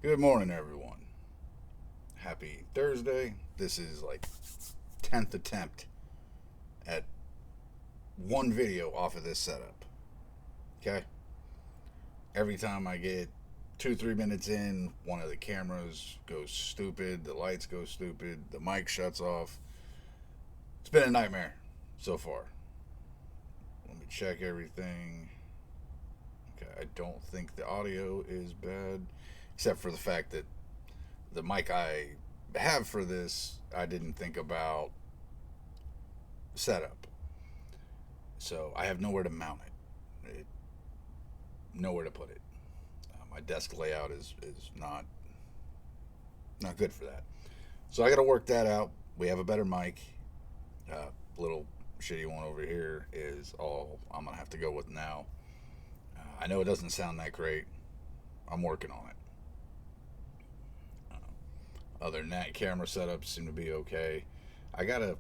Good morning, everyone. Happy Thursday. This is like 10th attempt at one video off of this setup. Okay? Every time I get 2, 3 minutes in, one of the cameras goes stupid, the lights go stupid, the mic shuts off. It's been a nightmare so far. Let me check everything. Okay, I don't think the audio is bad, except for the fact that the mic I have for this, I didn't think about setup. So I have nowhere to mount it, nowhere to put it. My desk layout is not good for that. So I got to work that out. We have a better mic. Little shitty one over here is all I'm gonna have to go with now. I know it doesn't sound that great. I'm working on it. Other than that, camera setups seem to be okay. I gotta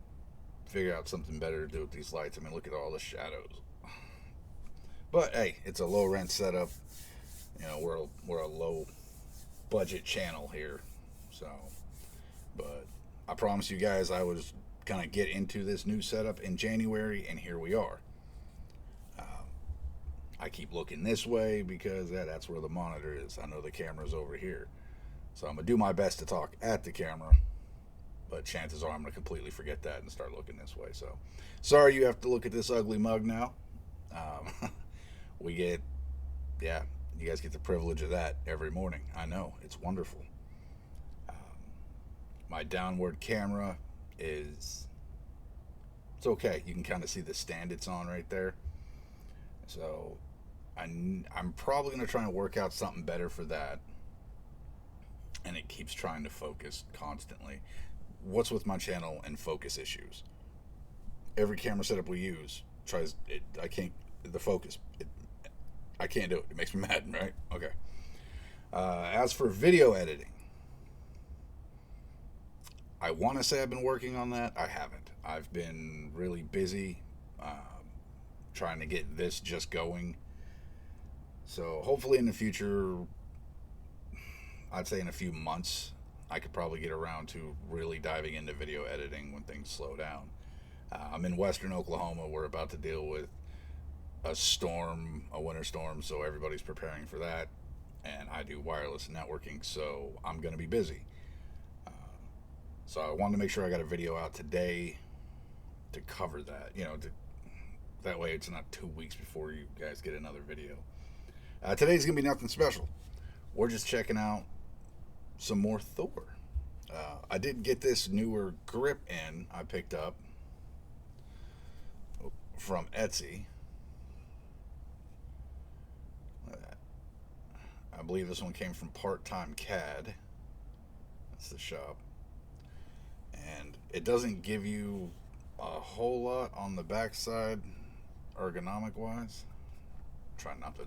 figure out something better to do with these lights. I mean, look at all the shadows. But hey, it's a low rent setup. You know, we're a low budget channel here. So, but I promise you guys, I was gonna get into this new setup in January, and here we are. I keep looking this way because that's where the monitor is. I know the camera's over here. So I'm going to do my best to talk at the camera, but chances are I'm going to completely forget that and start looking this way. So sorry you have to look at this ugly mug now. We get, yeah, you guys get the privilege of that every morning. I know, it's wonderful. My downward camera it's okay. You can kind of see the stand it's on right there. So I'm probably going to try and work out something better for that. And it keeps trying to focus constantly. What's with my channel and focus issues? Every camera setup we use tries it. I can't the focus. I can't do it. It makes me mad, right? Okay. As for video editing, I want to say I've been working on that. I haven't. I've been really busy trying to get this just going. So hopefully in the future, I'd say in a few months, I could probably get around to really diving into video editing when things slow down. I'm in western Oklahoma. We're about to deal with a storm, a winter storm, so everybody's preparing for that. And I do wireless networking, so I'm going to be busy. So I wanted to make sure I got a video out today to cover that. That way it's not 2 weeks before you guys get another video. Today's going to be nothing special. We're just checking out some more Thor. I did get this newer grip in I picked up from Etsy. I believe this one came from Part Time CAD. That's the shop. And it doesn't give you a whole lot on the backside ergonomic wise. Try not to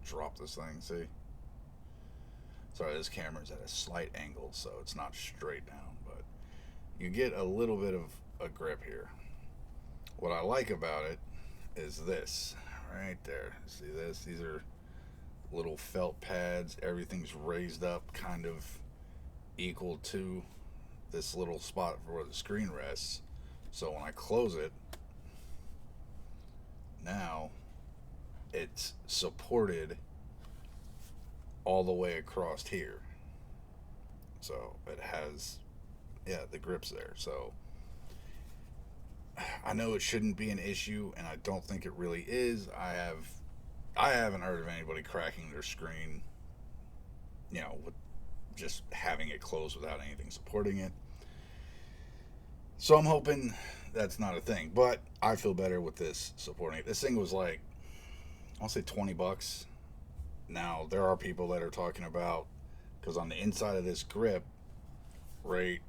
drop this thing, see? Sorry, this camera's at a slight angle, so it's not straight down, but you get a little bit of a grip here. What I like about it is this, right there. See this? These are little felt pads. Everything's raised up kind of equal to this little spot where the screen rests. So when I close it, now it's supported all the way across here. So it has, the grips there. So I know it shouldn't be an issue, and I don't think it really is. I haven't heard of anybody cracking their screen, with just having it closed without anything supporting it. So I'm hoping that's not a thing, but I feel better with this supporting it. This thing was like, I'll say $20. Now, there are people that are talking about, because on the inside of this grip, right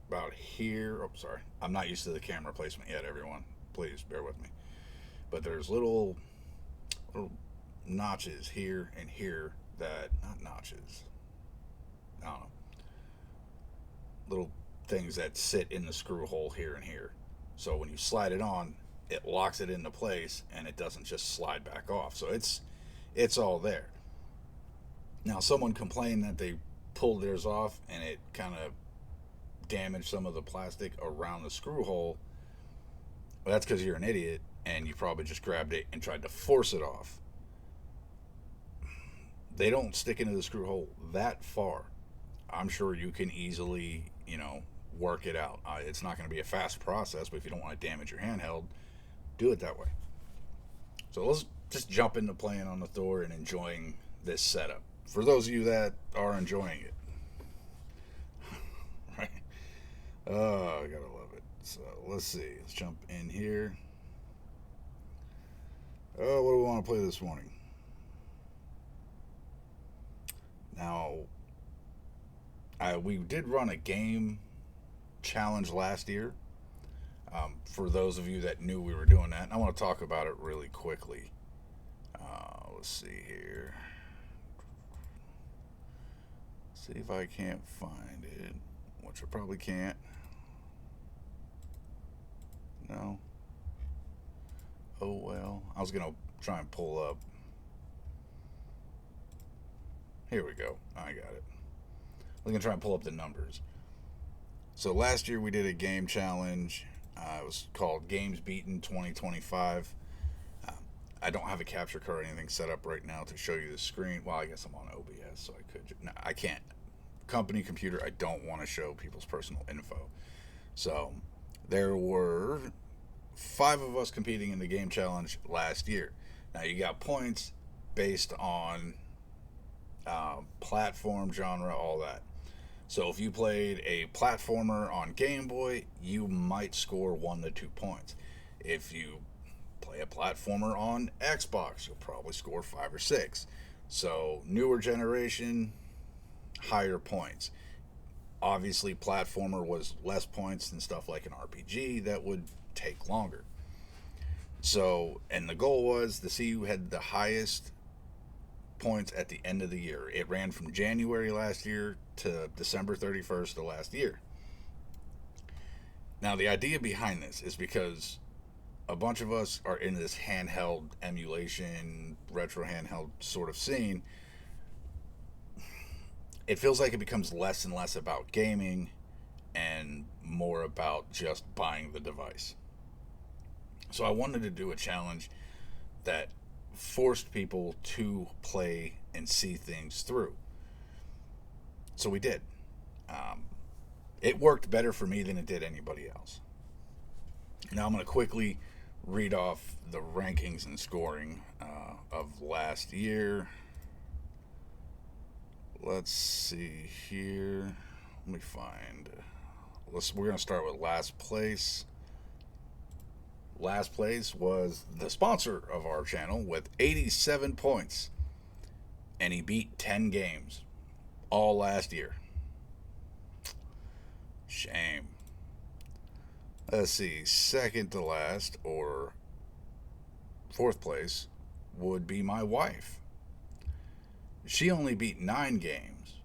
about here, sorry, I'm not used to the camera placement yet, everyone. Please bear with me. But there's little notches here and here that, not notches, I don't know, little things that sit in the screw hole here and here. So when you slide it on, it locks it into place and it doesn't just slide back off. So it's all there. Now, someone complained that they pulled theirs off and it kind of damaged some of the plastic around the screw hole. Well, that's because you're an idiot and you probably just grabbed it and tried to force it off. They don't stick into the screw hole that far. I'm sure you can easily, work it out. It's not going to be a fast process, but if you don't want to damage your handheld, do it that way. So let's just jump into playing on the Thor and enjoying this setup. For those of you that are enjoying it, right? Oh, I gotta love it. So let's see. Let's jump in here. Oh, what do we want to play this morning? Now, we did run a game challenge last year. For those of you that knew we were doing that, and I want to talk about it really quickly. Let's see here. See if I can't find it, which I probably can't. No. Oh well. I was gonna try and pull up. Here we go. I got it. I was gonna try and pull up the numbers. So last year we did a game challenge. It was called Games Beaten 2025. I don't have a capture card or anything set up right now to show you the screen. Well, I guess I'm on OBS, so I could. No, I can't. Company computer, I don't want to show people's personal info. So there were 5 of us competing in the game challenge last year. Now you got points based on platform, genre, all that. So if you played a platformer on Game Boy, you might score 1 to 2 points. If you play a platformer on Xbox, you'll probably score 5 or 6. So newer generation, higher points. Obviously, platformer was less points than stuff like an RPG that would take longer. So, and the goal was to see who had the highest points at the end of the year. It ran from January last year to December 31st of last year. Now, the idea behind this is because a bunch of us are in this handheld emulation, retro handheld sort of scene. It feels like it becomes less and less about gaming and more about just buying the device. So I wanted to do a challenge that forced people to play and see things through. So we did. It worked better for me than it did anybody else. Now I'm going to quickly read off the rankings and scoring of last year. Let's see here. Let me find. We're going to start with last place. Last place was the sponsor of our channel with 87 points. And he beat 10 games all last year. Shame. Let's see. Second to last, or 4th place, would be my wife. She only beat 9 games,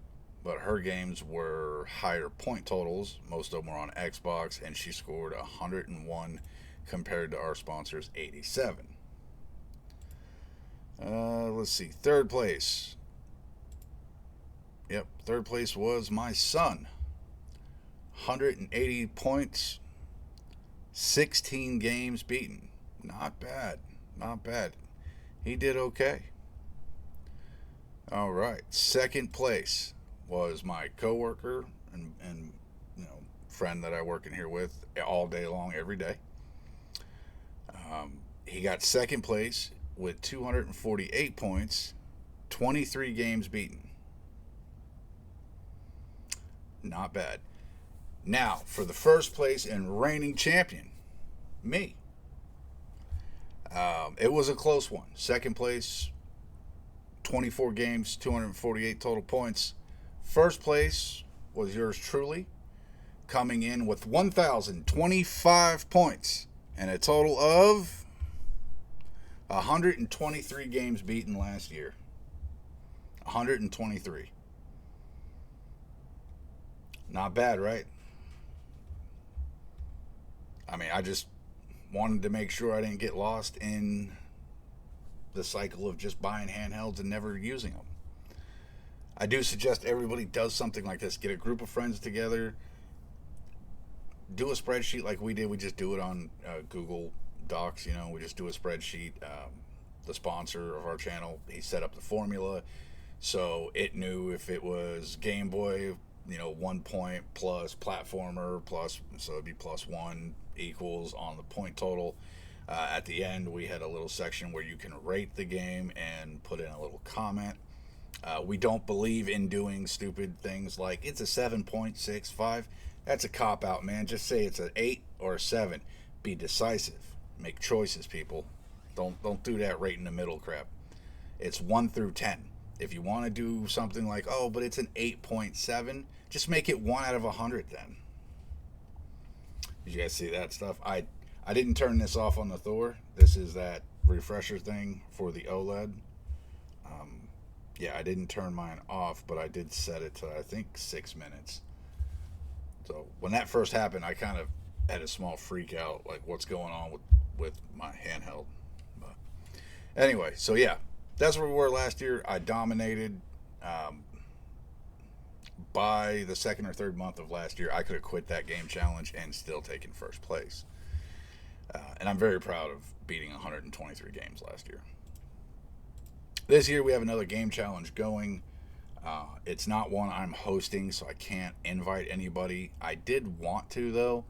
but her games were higher point totals. Most of them were on Xbox, and she scored 101 compared to our sponsor's 87. Let's see. 3rd place. Yep, 3rd place was my son. 180 points, 16 games beaten. Not bad. Not bad. He did okay. All right. 2nd place was my coworker and friend that I work in here with all day long, every day. He got 2nd place with 248 points, 23 games beaten. Not bad. Now, for the 1st place and reigning champion, me. It was a close one. 2nd place, 24 games, 248 total points. 1st place was yours truly, coming in with 1,025 points and a total of 123 games beaten last year. 123. Not bad, right? I mean, I just wanted to make sure I didn't get lost in the cycle of just buying handhelds and never using them. I do suggest everybody does something like this. Get a group of friends together, do a spreadsheet like we did. We just do it on Google Docs. We just do a spreadsheet. The sponsor of our channel, he set up the formula, so it knew if it was Game Boy, 1 point plus platformer plus, so it'd be +1 equals on the point total. At the end, we had a little section where you can rate the game and put in a little comment. We don't believe in doing stupid things like it's a 7.65. That's a cop out, man. Just say it's an 8 or a 7. Be decisive. Make choices, people. Don't do that right in the middle crap. It's 1 through 10. If you want to do something like, oh, but it's an 8.7, just make it 1 out of 100 then. Did you guys see that stuff? I didn't turn this off on the Thor. This is that refresher thing for the OLED. Yeah, I didn't turn mine off, but I did set it to, I think, 6 minutes. So when that first happened, I kind of had a small freak out, like what's going on with my handheld. But anyway, so yeah, that's where we were last year. I dominated. By the second or third month of last year, I could have quit that game challenge and still taken first place. And I'm very proud of beating 123 games last year. This year we have another game challenge going. It's not one I'm hosting, so I can't invite anybody. I did want to, though.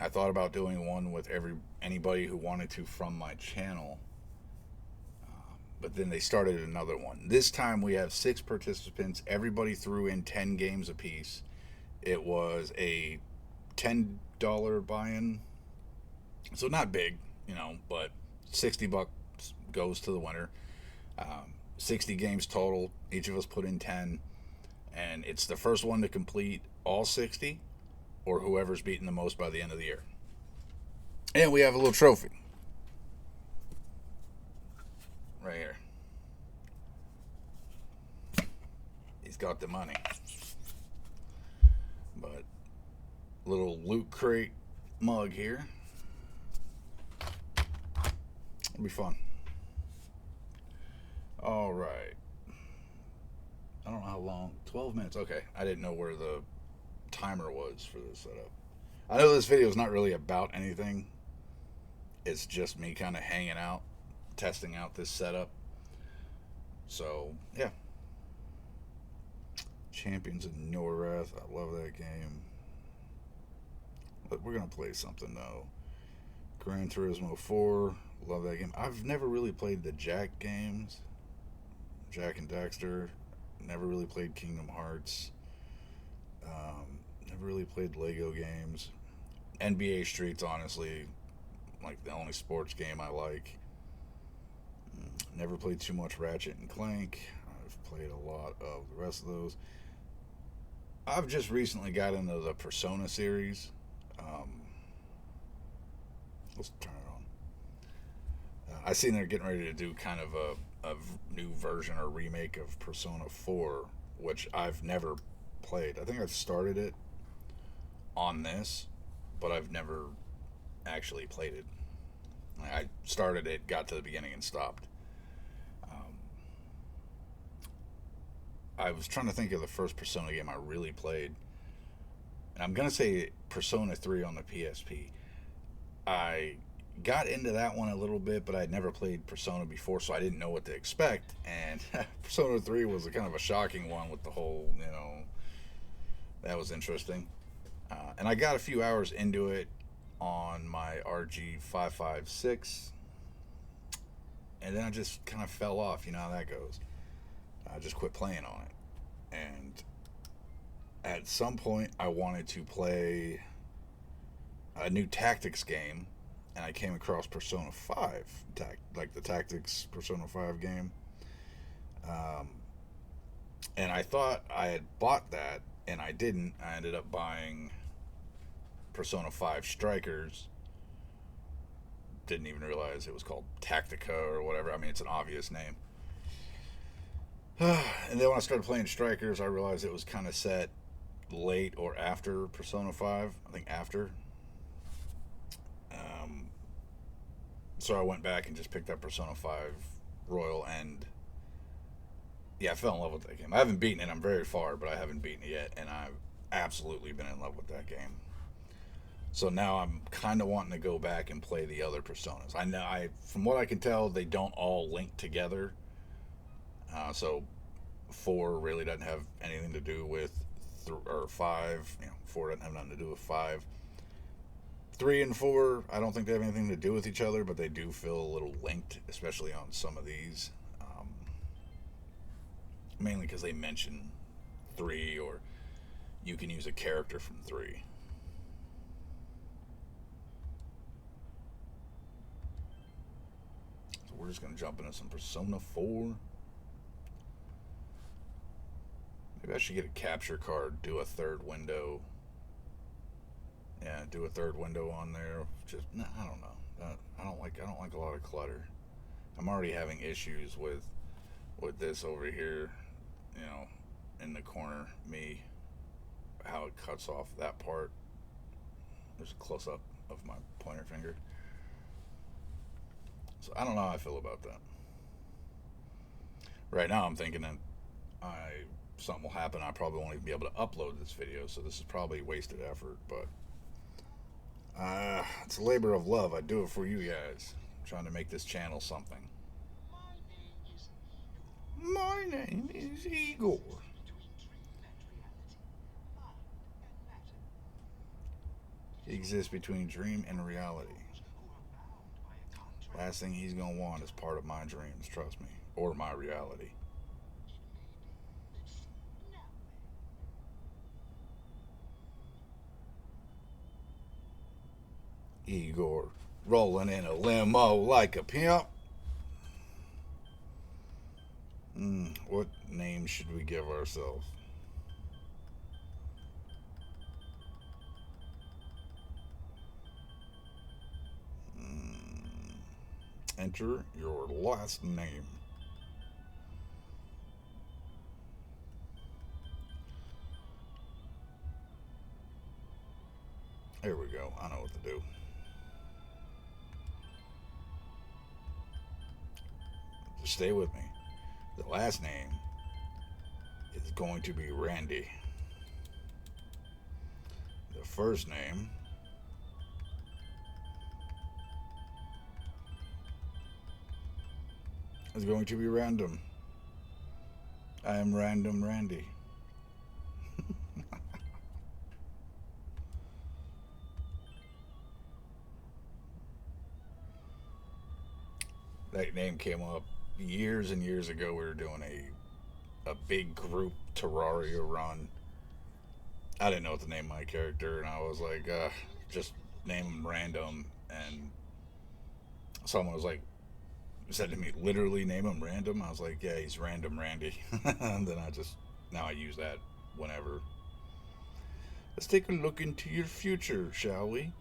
I thought about doing one with anybody who wanted to from my channel. But then they started another one. This time we have 6 participants. Everybody threw in 10 games apiece. It was a $10 buy-in. So not big, but $60 goes to the winner. 60 games total. Each of us put in 10. And it's the first one to complete all 60, or whoever's beaten the most by the end of the year. And we have a little trophy. Right here. He's got the money. But little Loot Crate mug here. It'll be fun. All right. I don't know how long. 12 minutes. Okay. I didn't know where the timer was for this setup. I know this video is not really about anything. It's just me kind of hanging out, testing out this setup. So, yeah. Champions of Norrath. I love that game. But we're going to play something, though. Gran Turismo 4. Love that game. I've never really played the Jack games. Jack and Daxter. Never really played Kingdom Hearts. Never really played Lego games. NBA Street's honestly like the only sports game I like. Never played too much Ratchet and Clank. I've played a lot of the rest of those. I've just recently got into the Persona series. Let's turn it on. I seen they're getting ready to do kind of a new version or remake of Persona 4, which I've never played. I think I've started it on this, but I've never actually played it. I started it, got to the beginning, and stopped. I was trying to think of the first Persona game I really played, and I'm going to say Persona 3 on the PSP. I got into that one a little bit, but I'd never played Persona before, so I didn't know what to expect, and Persona 3 was a kind of a shocking one with the whole, that was interesting. And I got a few hours into it on my RG556, and then I just kind of fell off. You know how that goes. I just quit playing on it, and at some point I wanted to play a new tactics game, and I came across Persona 5, like the Tactics Persona 5 game, and I thought I had bought that, and I didn't. I ended up buying Persona 5 Strikers. Didn't even realize it was called Tactica or whatever. I mean, it's an obvious name. And then when I started playing Strikers, I realized it was kind of set late or after Persona 5. I think after. So I went back and just picked up Persona 5 Royal, and Yeah, I fell in love with that game. I haven't beaten it. I'm very far, but I haven't beaten it yet, and I've absolutely been in love with that game. So now I'm kind of wanting to go back and play the other Personas. I know, from what I can tell, they don't all link together. So 4 really doesn't have anything to do with or 5. 4 doesn't have nothing to do with 5. 3 and 4, I don't think they have anything to do with each other, but they do feel a little linked, especially on some of these. Mainly because they mention 3, or you can use a character from 3. So we're just going to jump into some Persona 4. Maybe I should get a capture card, do a third window. Yeah, do a third window on there. Just, no, I don't know. I don't like a lot of clutter. I'm already having issues with this over here, in the corner, how it cuts off that part. There's a close up of my pointer finger. So I don't know how I feel about that. Right now I'm thinking that something will happen. I probably won't even be able to upload this video, so this is probably wasted effort, but it's a labor of love. I do it for you guys. I'm trying to make this channel something. My name is Igor. He exists between dream and reality. Last thing he's gonna want is part of my dreams, trust me, or my reality. Igor, rolling in a limo like a pimp. What name should we give ourselves? Enter your last name. There we go. I know what to do. Just stay with me. The last name is going to be Randy. The first name is going to be random. I am Random Randy. That name came up years and years ago. We were doing a big group Terraria run. I didn't know what to name my character, and I was like, just name him Random. And someone was like, said to me, literally name him Random. I was like, yeah, he's Random Randy. And then now I use that whenever. Let's take a look into your future, shall we?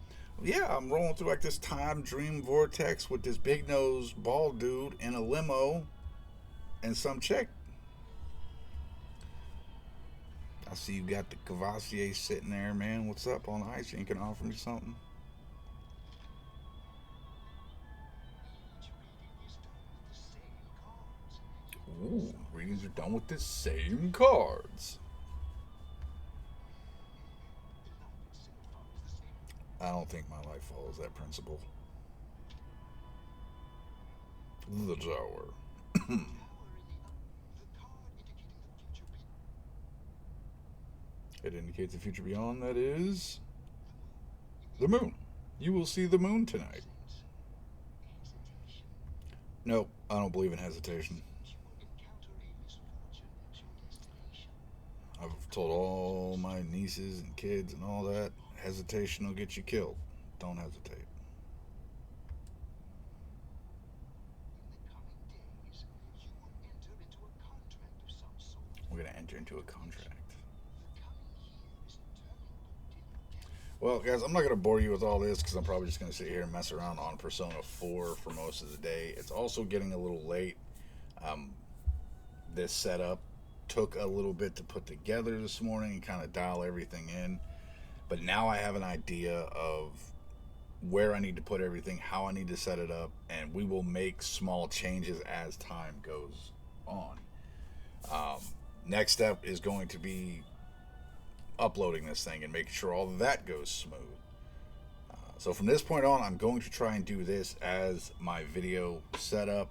Yeah, I'm rolling through like this time dream vortex with this big nose bald dude in a limo and some chick. I see you got the Cavassier sitting there, man. What's up on ice? You can offer me something? Ooh, readings are done with the same cards. I don't think my life follows that principle. The Tower. It indicates the future beyond, that is the moon. You will see the moon tonight. Nope, I don't believe in hesitation. I've told all my nieces and kids and all that, hesitation will get you killed. Don't hesitate. We're going to enter into a contract. Well, guys, I'm not going to bore you with all this because I'm probably just going to sit here and mess around on Persona 4 for most of the day. It's also getting a little late. This setup took a little bit to put together this morning and kind of dial everything in. But now I have an idea of where I need to put everything, how I need to set it up, and we will make small changes as time goes on. Next step is going to be uploading this thing and making sure all of that goes smooth. So from this point on, I'm going to try and do this as my video setup,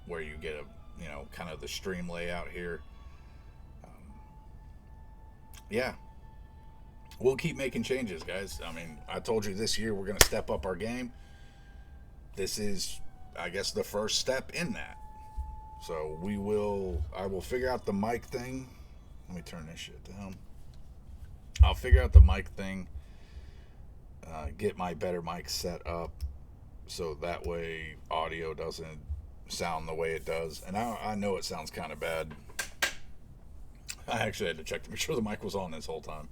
where you get a, kind of the stream layout here. Yeah, we'll keep making changes, guys. I mean, I told you this year we're going to step up our game. This is, I guess, the first step in that. So I will figure out the mic thing. Let me turn this shit down. I'll figure out the mic thing, get my better mic set up, so that way audio doesn't sound the way it does. And I know it sounds kind of bad. I actually had to check to make sure the mic was on this whole time.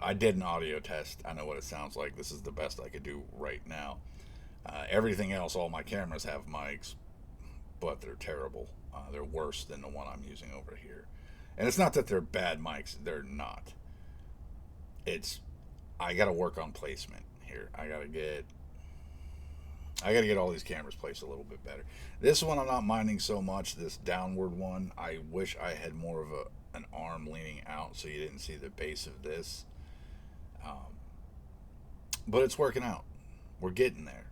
I did an audio test. I know what it sounds like. This is the best I could do right now. Everything else, all my cameras have mics, but they're terrible. They're worse than the one I'm using over here. And it's not that they're bad mics. They're not. I got to work on placement here. I got to get all these cameras placed a little bit better. This one I'm not minding so much. This downward one, I wish I had more of an arm leaning out so you didn't see the base of this. But it's working out. We're getting there.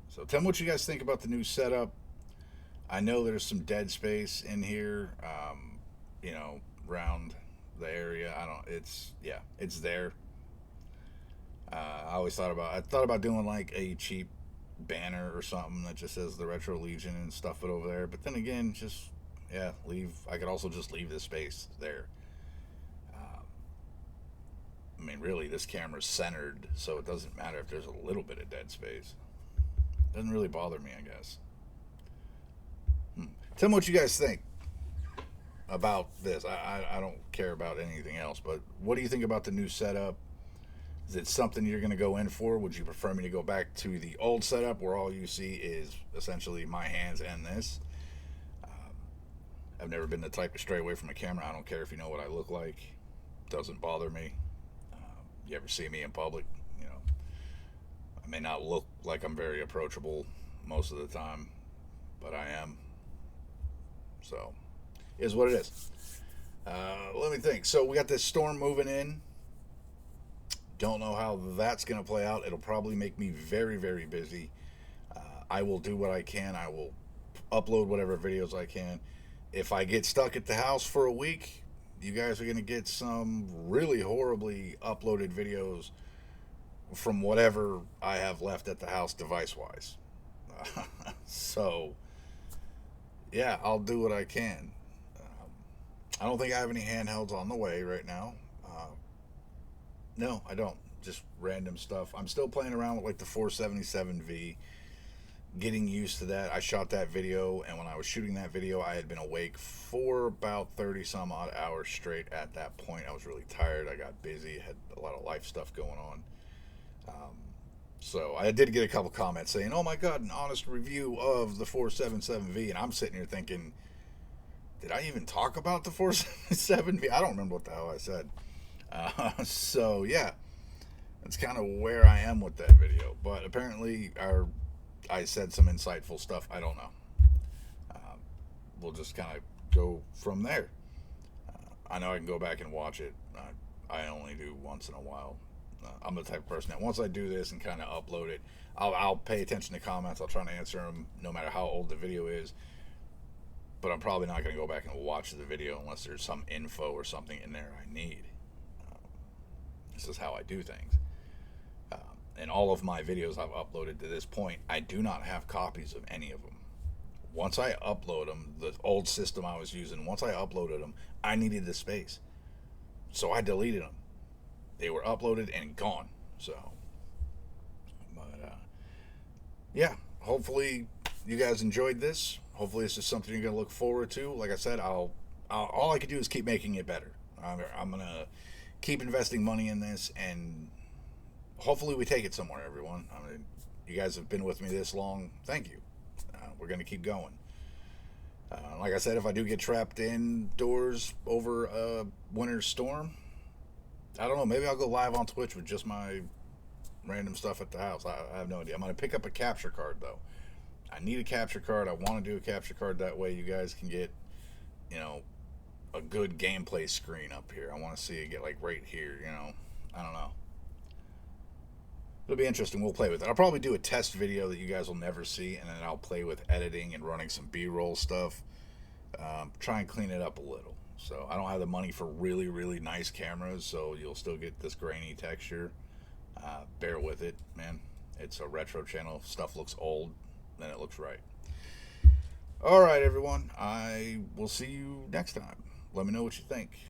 So tell me what you guys think about the new setup. I know there's some dead space in here, around the area. It's there. I thought about doing like a cheap banner or something that just says the Retro Legion and stuff it over there. But then again, I could also just leave this space there. I mean, really, this camera's centered, so it doesn't matter if there's a little bit of dead space. It doesn't really bother me, I guess. Tell me what you guys think about this. I don't care about anything else, but what do you think about the new setup? Is it something you're going to go in for? Would you prefer me to go back to the old setup where all you see is essentially my hands and this? I've never been the type to stray away from a camera. I don't care if you know what I look like. Doesn't bother me. You ever see me in public, I may not look like I'm very approachable most of the time, but I am. So, is what it is. Let me think. So we got this storm moving in. Don't know how that's going to play out. It'll probably make me very, very busy. I will do what I can. I will upload whatever videos I can. If I get stuck at the house for a week, you guys are going to get some really horribly uploaded videos from whatever I have left at the house device-wise. So, yeah, I'll do what I can. I don't think I have any handhelds on the way right now. No, I don't. Just random stuff. I'm still playing around with like the 477V, getting used to that. I shot that video, and when I was shooting that video, I had been awake for about 30 some odd hours straight at that point. I was really tired. I got busy, had a lot of life stuff going on. So I did get a couple comments saying, "Oh my God, an honest review of the 477V," and I'm sitting here thinking, did I even talk about the 477V? I don't remember what the hell I said. So yeah, that's kind of where I am with that video. But apparently, I said some insightful stuff. I don't know. We'll just kind of go from there. I know I can go back and watch it. I only do once in a while. I'm the type of person that once I do this and kind of upload it, I'll pay attention to comments. I'll try to answer them no matter how old the video is. But I'm probably not going to go back and watch the video unless there's some info or something in there I need. This is how I do things. And all of my videos I've uploaded to this point, I do not have copies of any of them. Once I upload them, the old system I was using, once I uploaded them, I needed the space. So I deleted them. They were uploaded and gone. So, but yeah, hopefully you guys enjoyed this. Hopefully this is something you're going to look forward to. Like I said, all I can do is keep making it better. I'm going to keep investing money in this, and hopefully we take it somewhere, everyone. I mean, you guys have been with me this long. Thank you. We're going to keep going. Like I said, if I do get trapped indoors over a winter storm, I don't know, maybe I'll go live on Twitch with just my random stuff at the house. I have no idea. I'm going to pick up a capture card, though. I need a capture card. I want to do a capture card. That way you guys can get, a good gameplay screen up here. I want to see it get like right here, you know. I don't know. It'll be interesting. We'll play with it. I'll probably do a test video that you guys will never see, and then I'll play with editing and running some B-roll stuff. Try and clean it up a little. So I don't have the money for really, really nice cameras, so you'll still get this grainy texture. Bear with it, man. It's a retro channel. If stuff looks old, then it looks right. All right, everyone. I will see you next time. Let me know what you think.